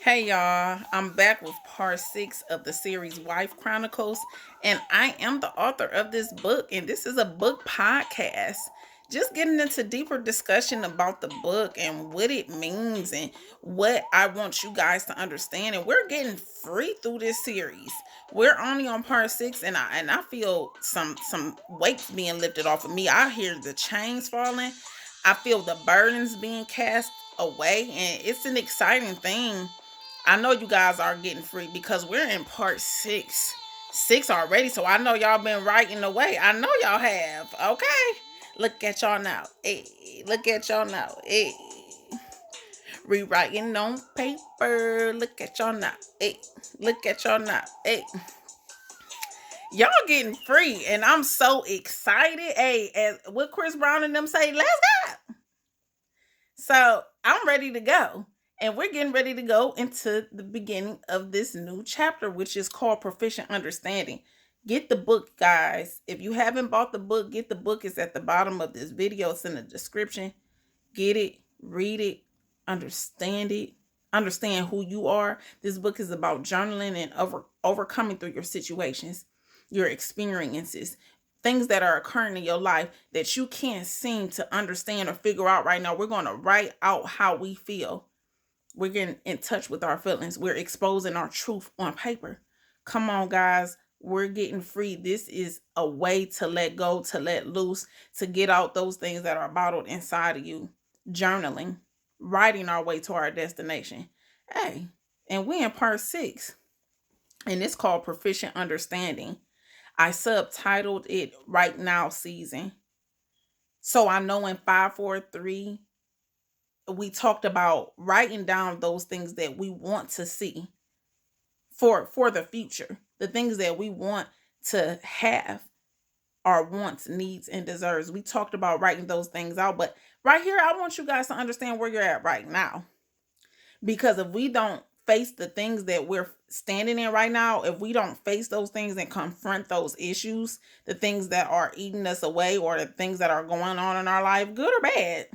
Hey y'all, I'm back with part 6 of the series Wife Chronicles, and I am the author of this book, and this is a book podcast. Just getting into deeper discussion about the book and what it means and what I want you guys to understand. And we're getting free through this series. We're only on part 6, and I feel some weights being lifted off of me. I hear the chains falling. I feel the burdens being cast away, and it's an exciting thing. I know you guys are getting free because we're in part 6 already. So I know y'all been writing away. I know y'all have. Okay. Look at y'all now. Hey, look at y'all now. Hey. Rewriting on paper. Look at y'all now. Hey. Look at y'all now. Hey. Y'all getting free. And I'm so excited. Hey, as what Chris Brown and them say, let's go. So I'm ready to go. And we're getting ready to go into the beginning of this new chapter, which is called Proficient Understanding. Get the book, guys. If you haven't bought the book, get the book. It's at the bottom of this video. It's in the description. Get it, read it, understand it, understand who you are. This book is about journaling and overcoming through your situations, your experiences, things that are occurring in your life that you can't seem to understand or figure out right now. We're going to write out how we feel. We're getting in touch with our feelings. We're exposing our truth on paper. Come on, guys. We're getting free. This is a way to let go, to let loose, to get out those things that are bottled inside of you. Journaling, writing our way to our destination. Hey, and we in part 6, and it's called Proficient Understanding. I subtitled it Right Now Season. So I know in 543, we talked about writing down those things that we want to see for the future, the things that we want to have, our wants, needs, and deserves. We talked about writing those things out, but right here, I want you guys to understand where you're at right now. Because if we don't face the things that we're standing in right now, if we don't face those things and confront those issues, the things that are eating us away or the things that are going on in our life, good or bad,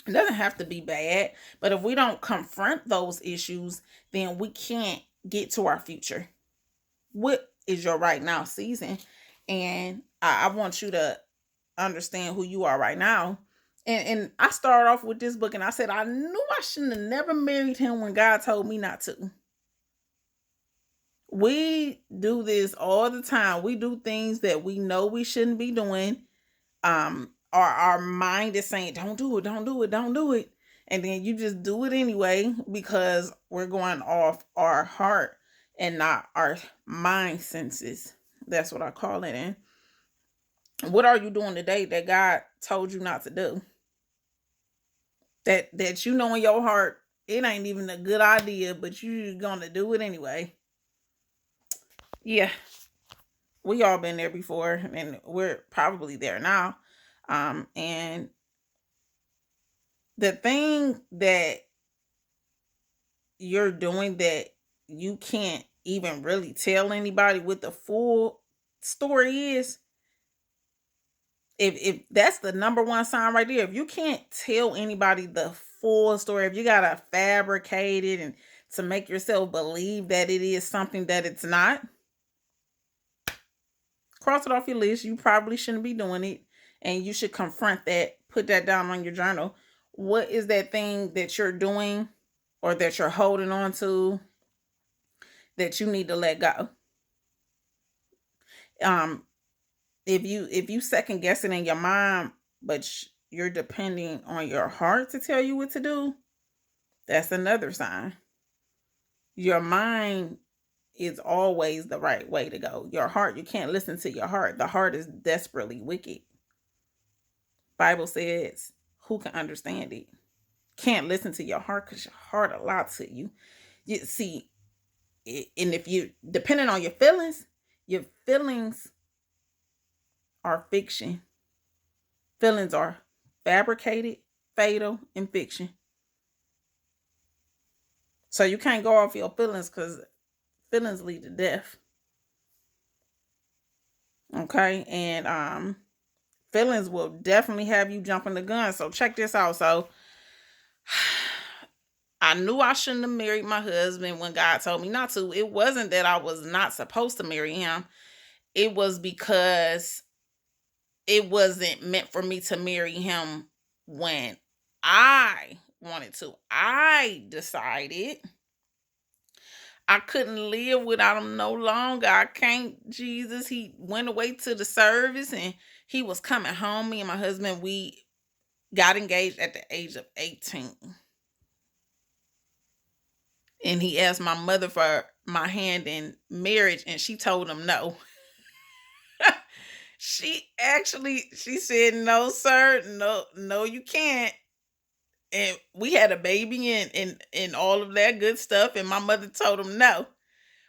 it doesn't have to be bad, but if we don't confront those issues, then we can't get to our future. What is your right now season? And I want you to understand who you are right now. And I started off with this book and I said, I knew I shouldn't have never married him when God told me not to. We do this all the time. We do things that we know we shouldn't be doing. Our mind is saying, don't do it, don't do it, don't do it. And then you just do it anyway because we're going off our heart and not our mind senses. That's what I call it. And what are you doing today that God told you not to do? That you know in your heart, it ain't even a good idea, but you're gonna do it anyway. Yeah, we all been there before, and we're probably there now. And the thing that you're doing that you can't even really tell anybody what the full story is, if that's the number one sign right there, if you can't tell anybody the full story, if you gotta fabricate it and to make yourself believe that it is something that it's not, cross it off your list. You probably shouldn't be doing it, and you should confront that. Put that down on your journal. What is that thing that you're doing or that you're holding on to that you need to let go? If you second guessing in your mind, but you're depending on your heart to tell you what to do, that's another sign. Your mind is always the right way to go. Your heart, you can't listen to your heart. The heart is desperately wicked. Bible says, who can understand it? Can't listen to your heart because your heart a lot to you. You see, and if you depending on your feelings are fiction. Feelings are fabricated, fatal, and fiction. So you can't go off your feelings because feelings lead to death. Okay, and feelings will definitely have you jumping the gun. So check this out. So I knew I shouldn't have married my husband when God told me not to. It wasn't that I was not supposed to marry him. It was because it wasn't meant for me to marry him when I wanted to. I decided I couldn't live without him no longer. I can't, Jesus. He went away to the service and he was coming home. Me and my husband, we got engaged at the age of 18. And he asked my mother for my hand in marriage and she told him no. She said, no, sir, no, you can't. And we had a baby and all of that good stuff. And my mother told him no.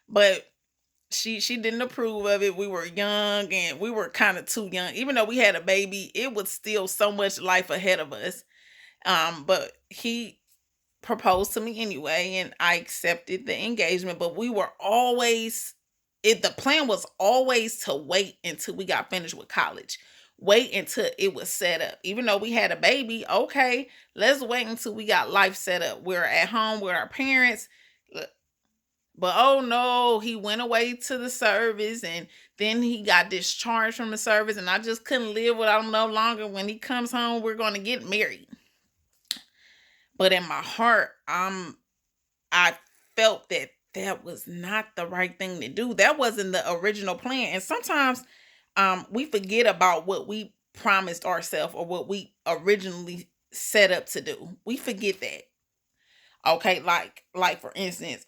But she didn't approve of it. We were young and we were kind of too young. Even though we had a baby, it was still so much life ahead of us. But he proposed to me anyway, and I accepted the engagement. But we were always the plan was always to wait until we got finished with college. Wait until it was set up. Even though we had a baby, okay, let's wait until we got life set up. We're at home with our parents. But oh no, he went away to the service and then he got discharged from the service and I just couldn't live without him no longer. When he comes home, we're going to get married. But in my heart, I felt that that was not the right thing to do. That wasn't the original plan. And sometimes we forget about what we promised ourselves or what we originally set up to do. We forget that. Okay, like for instance,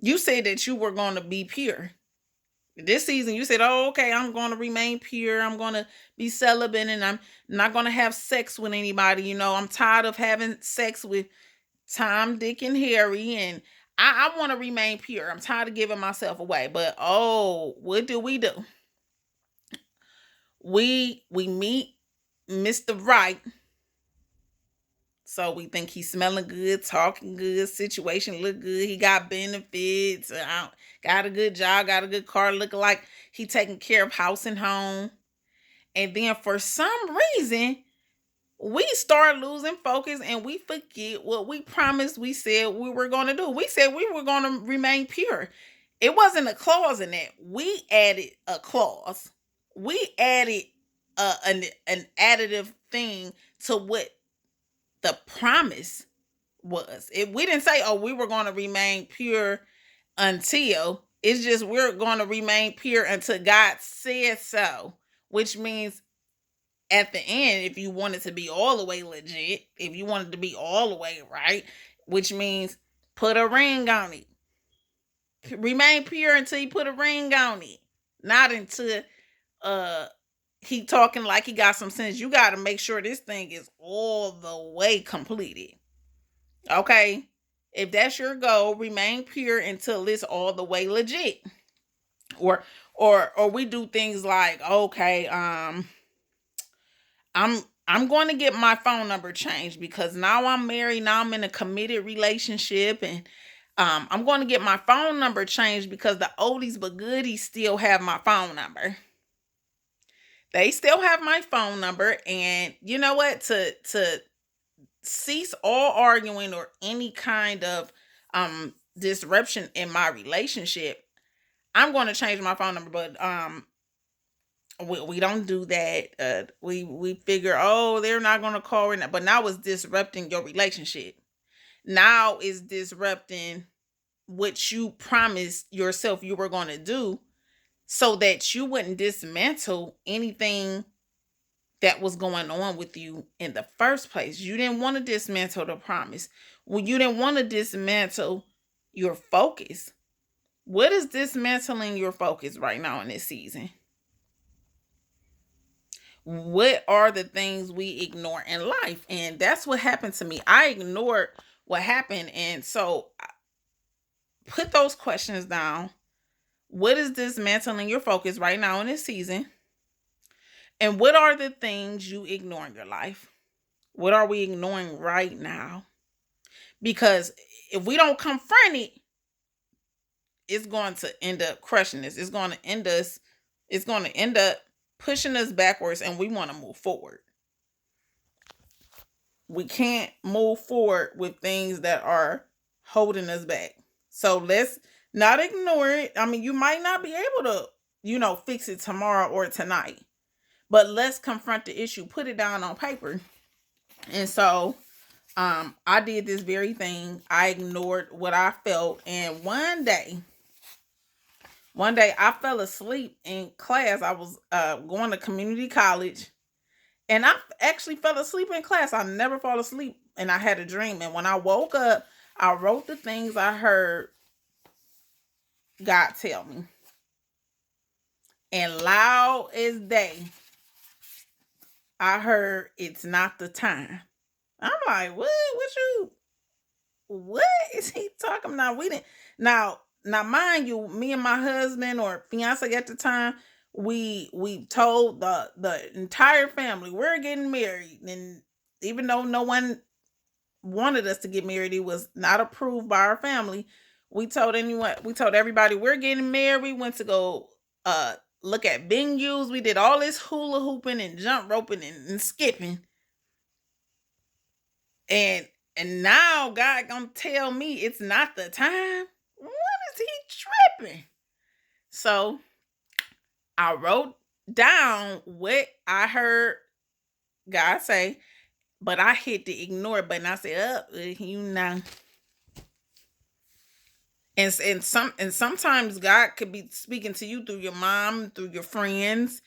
you said that you were going to be pure. This season, you said, oh, okay, I'm going to remain pure. I'm going to be celibate and I'm not going to have sex with anybody. You know, I'm tired of having sex with Tom, Dick, and Harry. And I want to remain pure. I'm tired of giving myself away. But, oh, what do? We meet Mr. Right. So we think he's smelling good, talking good, situation look good. He got benefits, got a good job, got a good car, looking like he taking care of house and home. And then for some reason, we start losing focus and we forget what we promised we said we were going to do. We said we were going to remain pure. It wasn't a clause in that. We added a clause. We added an additive thing to what the promise was. If we didn't say, oh, we were going to remain pure until, it's just we're going to remain pure until God said so, which means at the end, if you wanted to be all the way legit, if you wanted to be all the way right, which means put a ring on it. Remain pure until you put a ring on it. Not until he talking like he got some sense. You got to make sure this thing is all the way completed. Okay? If that's your goal, remain pure until it's all the way legit. Or we do things like, okay, I'm going to get my phone number changed because now I'm married, now I'm in a committed relationship, and I'm going to get my phone number changed because the oldies but goodies still have my phone number. They still have my phone number, and you know what? To cease all arguing or any kind of disruption in my relationship, I'm going to change my phone number. But we don't do that. We figure, oh, they're not going to call right now. But now it's disrupting your relationship. Now it's disrupting what you promised yourself you were going to do, so that you wouldn't dismantle anything that was going on with you in the first place. You didn't want to dismantle the promise. Well, you didn't want to dismantle your focus. What is dismantling your focus right now in this season? What are the things we ignore in life? And that's what happened to me. I ignored what happened. And so put those questions down. What is dismantling your focus right now in this season? And what are the things you ignore in your life? What are we ignoring right now? Because if we don't confront it, it's going to end up crushing us. It's going to end up pushing us backwards, and we want to move forward. We can't move forward with things that are holding us back. So let's not ignore it. I mean, you might not be able to, fix it tomorrow or tonight, but let's confront the issue, put it down on paper. And so I did this very thing. I ignored what I felt. And one day I fell asleep in class. I was going to community college, and I actually fell asleep in class. I never fall asleep, and I had a dream. And when I woke up, I wrote the things I heard God tell me. And loud as day, I heard, "It's not the time." I'm like, what? What is he talking about? We didn't now mind you, me and my husband or fiance at the time, we told the entire family we're getting married. And even though no one wanted us to get married, it was not approved by our family. We told everybody we're getting married. We went to go look at venues. We did all this hula hooping and jump roping and skipping. And now God gonna tell me it's not the time. What is he tripping? So I wrote down what I heard God say, but I hit the ignore button. I said, you know. And sometimes God could be speaking to you through your mom, through your friends,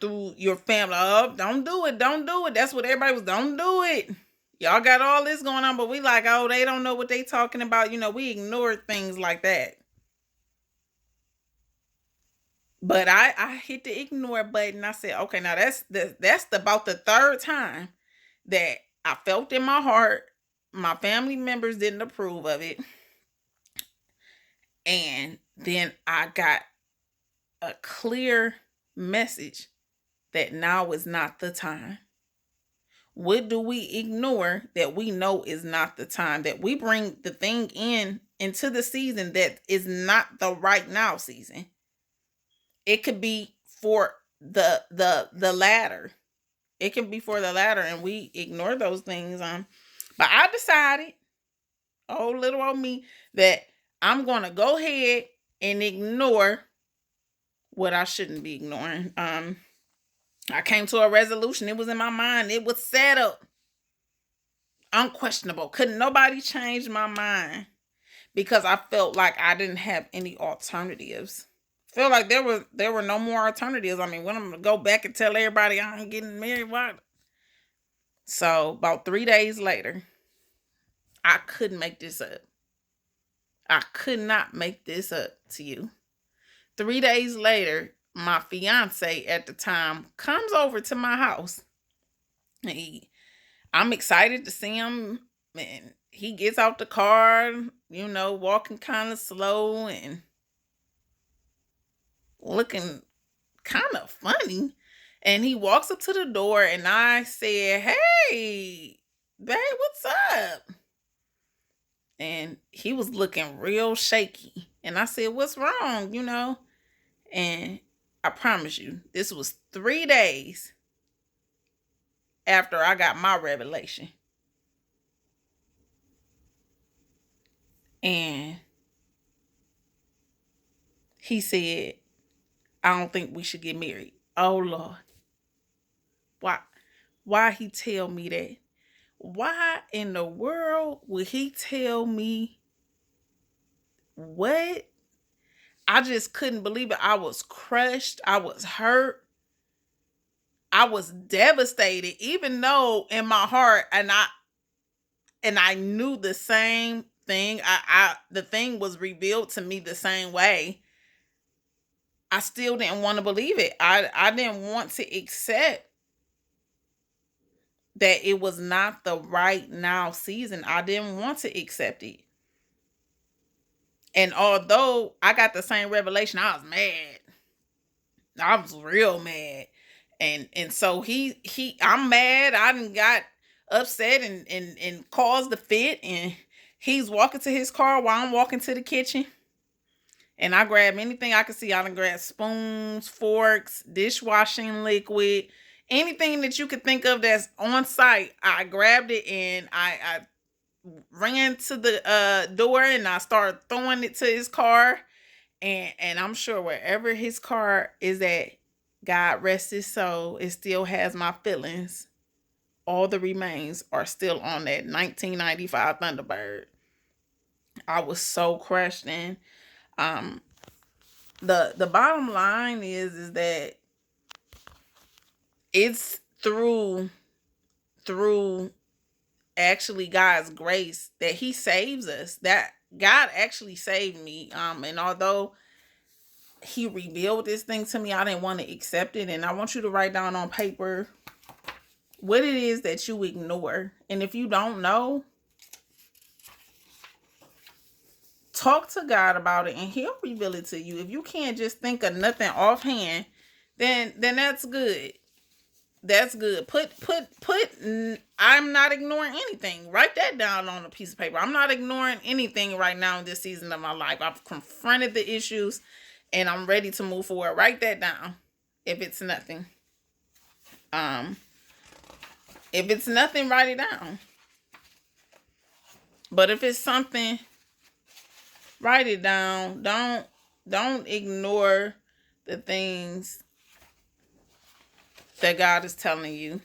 through your family. Oh, don't do it, don't do it. That's what everybody was. Don't do it. Y'all got all this going on, but we like, oh, they don't know what they talking about. We ignore things like that. But I hit the ignore button. I said, okay, now that's about the third time that I felt in my heart my family members didn't approve of it. And then I got a clear message that now is not the time. What do we ignore that we know is not the time? That we bring the thing into the season that is not the right now season. It could be for the latter. It can be for the latter, and we ignore those things. But I decided, little old me, that I'm gonna go ahead and ignore what I shouldn't be ignoring. I came to a resolution. It was in my mind. It was set up. Unquestionable. Couldn't nobody change my mind because I felt like I didn't have any alternatives. Feel like there were no more alternatives. I mean, when I'm gonna go back and tell everybody I'm getting married, what? So about 3 days later, I couldn't make this up. I could not make this up to you. 3 days later, my fiance at the time comes over to my house. I'm excited to see him, and he gets out the car, walking kind of slow and looking kind of funny. And he walks up to the door, and I said, "Hey, babe, what's up?" And he was looking real shaky. And I said, "What's wrong?" And I promise you, this was 3 days after I got my revelation. And he said, "I don't think we should get married." Oh, Lord. Why he tell me that? Why in the world would he tell me what? I just couldn't believe it. I was crushed. I was hurt. I was devastated, even though in my heart, and I knew the same thing. The thing was revealed to me the same way. I still didn't want to believe it. I didn't want to accept that it was not the right now season. I didn't want to accept it. And although I got the same revelation, I was mad. I was real mad. And so I'm mad. I done got upset and caused a fit. And he's walking to his car while I'm walking to the kitchen. And I grab anything I could see. I done grab spoons, forks, dishwashing liquid, Anything that you could think of that's on site, I grabbed it and I ran to the door and I started throwing it to his car. And I'm sure wherever his car is at, God rest his soul, it still has my feelings. All the remains are still on that 1995 Thunderbird. I was so crushed. And um the bottom line is that it's through actually God's grace that he saves us. That God actually saved me. And although he revealed this thing to me, I didn't want to accept it. And I want you to write down on paper what it is that you ignore. And if you don't know, talk to God about it and he'll reveal it to you. If you can't just think of nothing offhand, then that's good. That's good. I'm not ignoring anything. Write that down on a piece of paper. I'm not ignoring anything right now in this season of my life. I've confronted the issues and I'm ready to move forward. Write that down. If it's nothing. If it's nothing, write it down. But if it's something, write it down. Don't ignore the things that God is telling you.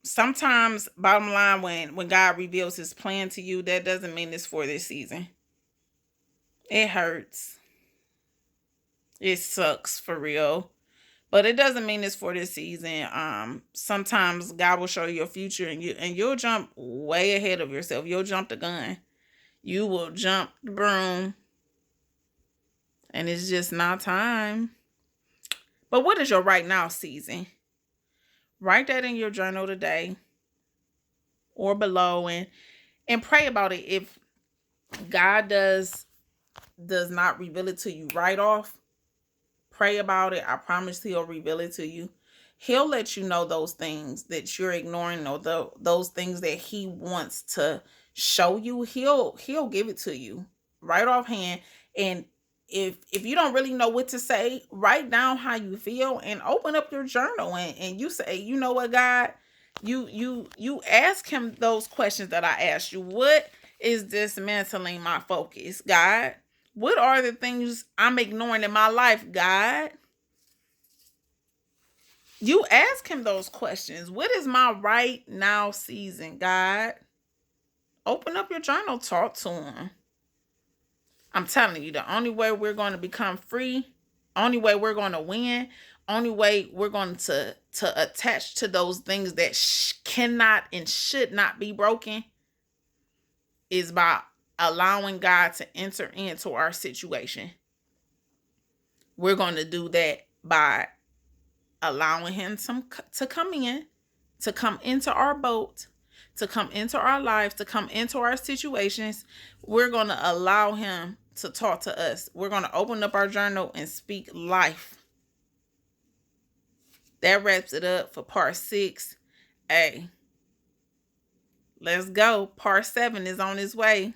Sometimes, bottom line, when God reveals his plan to you, that doesn't mean it's for this season. It hurts. It sucks for real. But it doesn't mean it's for this season. Sometimes God will show you your future and you'll jump way ahead of yourself. You'll jump the gun. You will jump the broom. And it's just not time. But what is your right now season? Write that in your journal today or below and pray about it. If God does not reveal it to you right off, pray about it. I promise he'll reveal it to you. He'll let you know those things that you're ignoring or those things that he wants to show you. He'll give it to you right offhand. And if you don't really know what to say, write down how you feel and open up your journal and you say, you know what, God, you ask him those questions that I asked you. What is dismantling my focus, God? What are the things I'm ignoring in my life, God? You ask him those questions. What is my right now season, God? Open up your journal, talk to him. I'm telling you, the only way we're going to become free, only way we're going to win, only way we're going to attach to those things that cannot and should not be broken is by allowing God to enter into our situation. We're going to do that by allowing him to come in, to come into our boat, to come into our lives, to come into our situations. We're going to allow him to talk to us. We're going to open up our journal and speak life. That wraps it up for part 6. Hey, let's go. Part 7 is on its way.